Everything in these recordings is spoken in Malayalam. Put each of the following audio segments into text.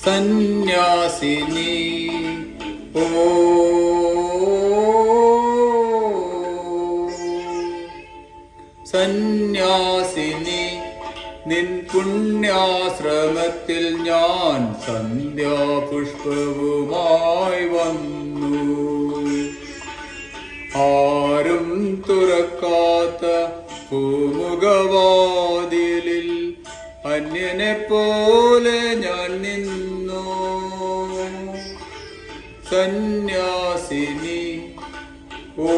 സന്യാസിനി ഓ സന്യാസിനി നിൻ പുണ്യാശ്രമത്തിൽ ഞാൻ സന്ധ്യാപുഷ്പവുമായി വന്നു. ആരും തുറക്കാത്ത പൂമുഖവാതിലിൽ അന്യനെ പോലെ ഞാൻ നിന്നു. സന്യാസിനി ഓ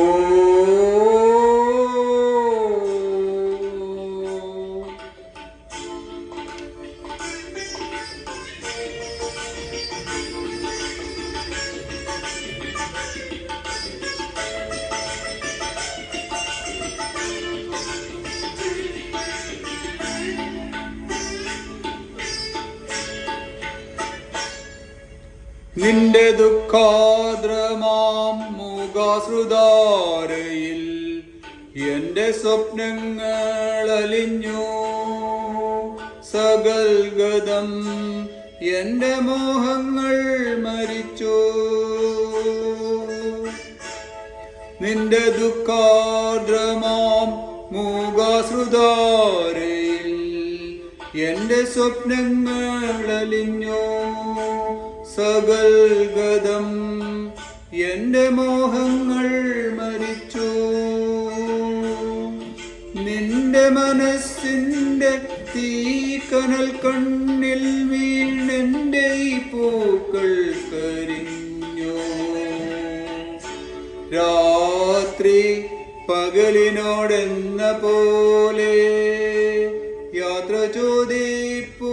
നിന്റെ ദുഃഖാദ്രമാം മൂകാശ്രുതാരയിൽ എന്റെ സ്വപ്നങ്ങൾ അലിഞ്ഞു. സകൽഗതം എന്റെ മോഹങ്ങൾ മരിച്ചു. നിന്റെ ദുഃഖാദ്രമാം മൂകാശ്രുതാരയിൽ എന്റെ സ്വപ്നങ്ങൾ അലിഞ്ഞു. സകൽഗതം എന്റെ മോഹങ്ങൾ മരിച്ചു. നിന്റെ മനസ്സിന്റെ തീക്കനൽ കണ്ണിൽ വീണെന്റെ ഈ പൂക്കൾ കരിഞ്ഞു. രാത്രി പകലിനോടെന്ന പോലെ യാത്ര ചോദിപ്പൂ.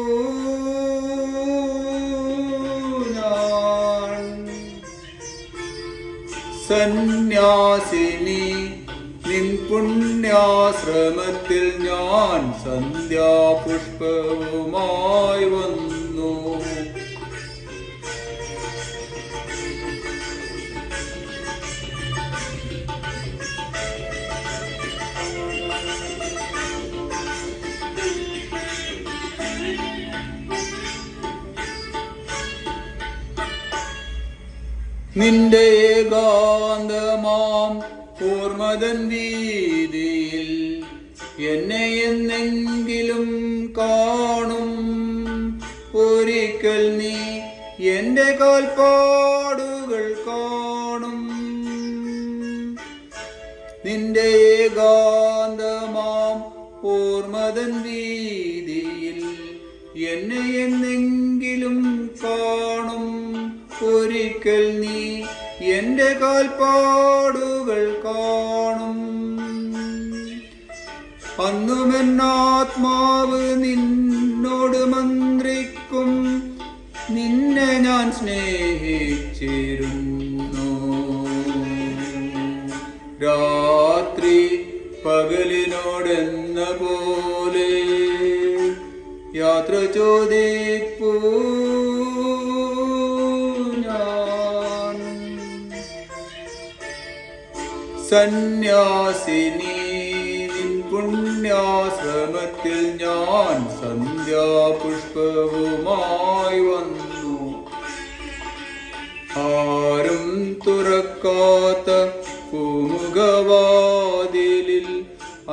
സന്യാസിനി നിൻ പുണ്യാശ്രമത്തിൽ ഞാൻ സന്ധ്യാപുഷ്പവുമായി വന്നു. നിന്റെ ഏകാന്തമാം ഓർമ്മതൻ വീതിയിൽ എന്നെ എന്നെങ്കിലും കാണും. ഒരിക്കൽ നീ എന്റെ കാൽപ്പാടുകൾ കാണും. നിന്റെ ഏകാന്തമാം ഓർമ്മതൻ വീതിയിൽ എന്നെ എന്നെങ്കിലും കാണും. ഒരിക്കൽ നീ എന്റെ കാൽപ്പാടുകൾ കാണും. അന്നുമെന്നാത്മാവ് നിന്നോട് മന്ത്രിക്കും. നിന്നെ ഞാൻ സ്നേഹിച്ചിരുന്നു. രാത്രി പകലിനോടെന്ന പോലെ യാത്ര ചോദിപ്പൂ. സന്യാസിനി നിൻ പുണ്യാശ്രമത്തിൽ ഞാൻ സന്ധ്യാപുഷ്പവുമായി വന്നു. ആരും തുറക്കാത്ത പൂമുഖവാതിലിൽ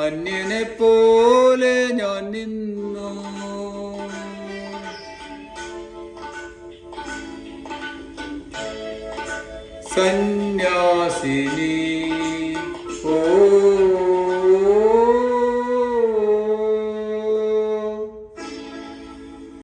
അന്യനെ പോലെ ഞാൻ നിന്നു. സന്യാസിനി